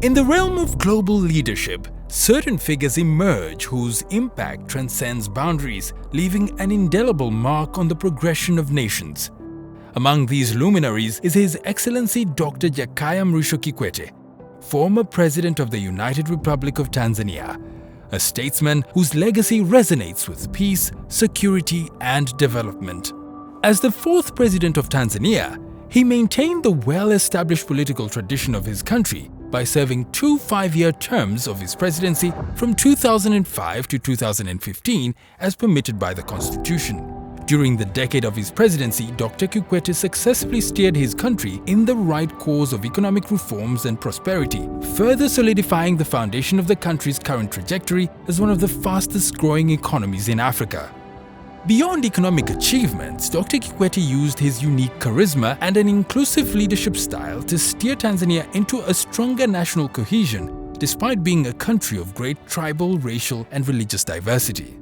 In the realm of global leadership, certain figures emerge whose impact transcends boundaries, leaving an indelible mark on the progression of nations. Among these luminaries is His Excellency Dr. Jakaya Mrisho Kikwete, former President of the United Republic of Tanzania, a statesman whose legacy resonates with peace, security, and development. As the fourth President of Tanzania, he maintained the well-established political tradition of his country by serving 2 5-year terms of his presidency from 2005 to 2015 as permitted by the Constitution. During the decade of his presidency, Dr. Kikwete successfully steered his country in the right course of economic reforms and prosperity, further solidifying the foundation of the country's current trajectory as one of the fastest-growing economies in Africa. Beyond economic achievements, Dr. Kikwete used his unique charisma and an inclusive leadership style to steer Tanzania into a stronger national cohesion, despite being a country of great tribal, racial, and religious diversity.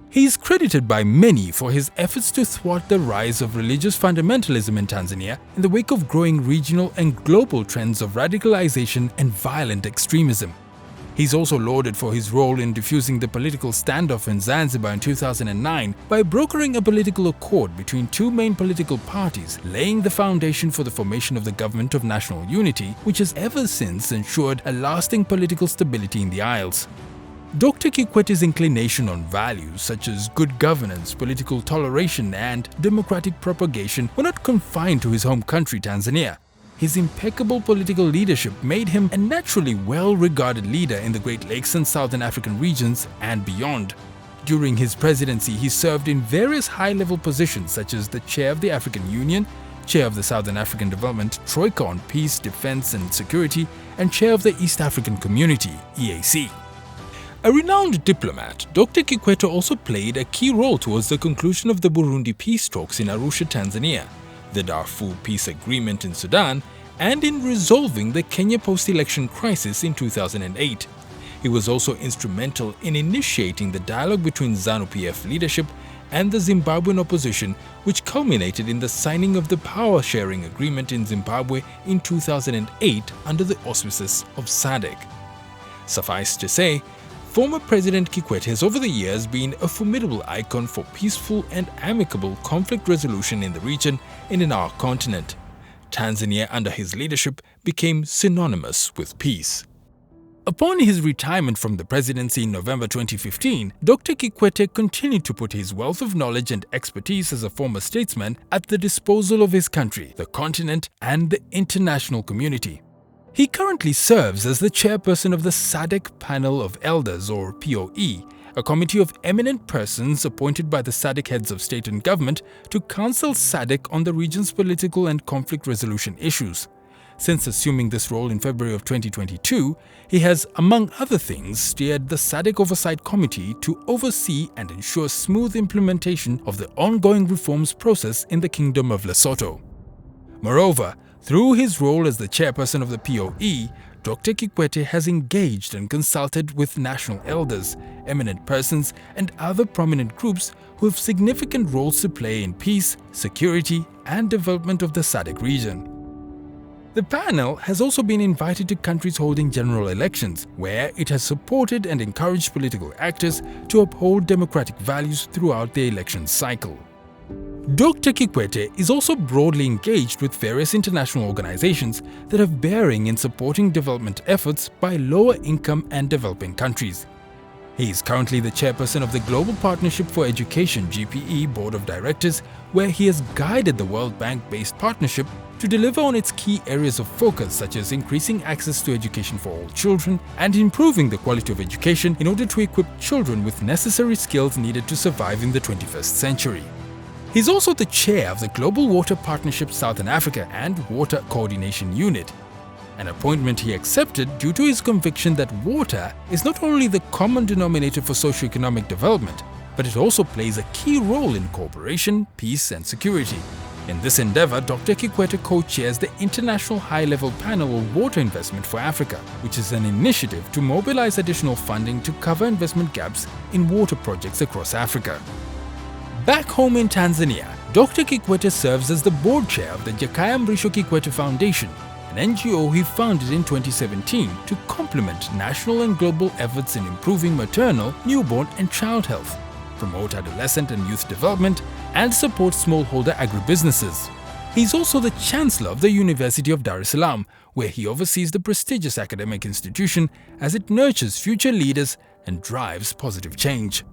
He is credited by many for his efforts to thwart the rise of religious fundamentalism in Tanzania in the wake of growing regional and global trends of radicalization and violent extremism. He's also lauded for his role in diffusing the political standoff in Zanzibar in 2009 by brokering a political accord between 2 main political parties, laying the foundation for the formation of the Government of National Unity, which has ever since ensured a lasting political stability in the Isles. Dr. Kikwete's inclination on values such as good governance, political toleration, and democratic propagation were not confined to his home country, Tanzania. His impeccable political leadership made him a naturally well-regarded leader in the Great Lakes and Southern African regions and beyond. During his presidency, he served in various high-level positions such as the Chair of the African Union, Chair of the Southern African Development Troika on Peace, Defense and Security, and Chair of the East African Community, EAC. A renowned diplomat, Dr. Kikwete also played a key role towards the conclusion of the Burundi peace talks in Arusha, Tanzania, the Darfur peace agreement in Sudan, and in resolving the Kenya post-election crisis in 2008. He was also instrumental in initiating the dialogue between ZANU-PF leadership and the Zimbabwean opposition, which culminated in the signing of the power-sharing agreement in Zimbabwe in 2008 under the auspices of SADC. Suffice to say, former President Kikwete has over the years been a formidable icon for peaceful and amicable conflict resolution in the region and in our continent. Tanzania under his leadership became synonymous with peace. Upon his retirement from the presidency in November 2015, Dr. Kikwete continued to put his wealth of knowledge and expertise as a former statesman at the disposal of his country, the continent, and the international community. He currently serves as the chairperson of the SADC Panel of Elders, or POE, a committee of eminent persons appointed by the SADC heads of state and government to counsel SADC on the region's political and conflict resolution issues. Since assuming this role in February of 2022, he has, among other things, steered the SADC Oversight Committee to oversee and ensure smooth implementation of the ongoing reforms process in the Kingdom of Lesotho. Moreover, through his role as the chairperson of the POE, Dr. Kikwete has engaged and consulted with national elders, eminent persons, and other prominent groups who have significant roles to play in peace, security, and development of the SADC region. The panel has also been invited to countries holding general elections, where it has supported and encouraged political actors to uphold democratic values throughout the election cycle. Dr. Kikwete is also broadly engaged with various international organizations that have bearing in supporting development efforts by lower-income and developing countries. He is currently the chairperson of the Global Partnership for Education (GPE) Board of Directors, where he has guided the World Bank-based partnership to deliver on its key areas of focus such as increasing access to education for all children and improving the quality of education in order to equip children with necessary skills needed to survive in the 21st century. He's also the chair of the Global Water Partnership Southern Africa and Water Coordination Unit, an appointment he accepted due to his conviction that water is not only the common denominator for socio-economic development, but it also plays a key role in cooperation, peace, and security. In this endeavor, Dr. Kikwete co-chairs the International High-Level Panel on Water Investment for Africa, which is an initiative to mobilize additional funding to cover investment gaps in water projects across Africa. Back home in Tanzania, Dr. Kikwete serves as the board chair of the Jakaya Mrisho Kikwete Foundation, an NGO he founded in 2017 to complement national and global efforts in improving maternal, newborn and child health, promote adolescent and youth development, and support smallholder agribusinesses. He's also the Chancellor of the University of Dar es Salaam, where he oversees the prestigious academic institution as it nurtures future leaders and drives positive change.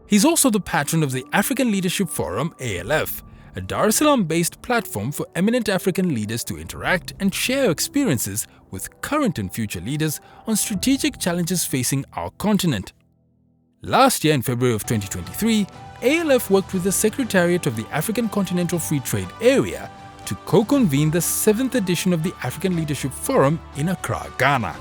He's also the patron of the African Leadership Forum ALF, a Dar es Salaam-based platform for eminent African leaders to interact and share experiences with current and future leaders on strategic challenges facing our continent. Last year, in February of 2023, ALF worked with the Secretariat of the African Continental Free Trade Area to co-convene the 7th edition of the African Leadership Forum in Accra, Ghana.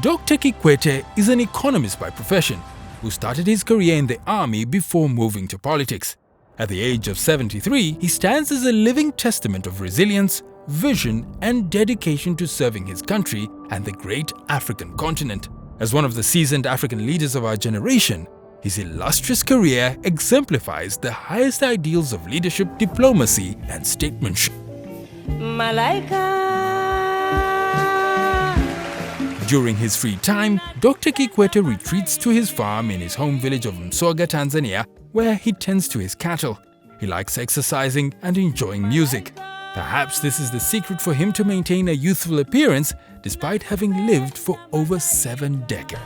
Dr. Kikwete is an economist by profession who started his career in the army before moving to politics. At the age of 73, he stands as a living testament of resilience, vision, and dedication to serving his country and the great African continent. As one of the seasoned African leaders of our generation, his illustrious career exemplifies the highest ideals of leadership, diplomacy, and statesmanship. During his free time, Dr. Kikwete retreats to his farm in his home village of Msoga, Tanzania, where he tends to his cattle. He likes exercising and enjoying music. Perhaps this is the secret for him to maintain a youthful appearance despite having lived for over 7 decades.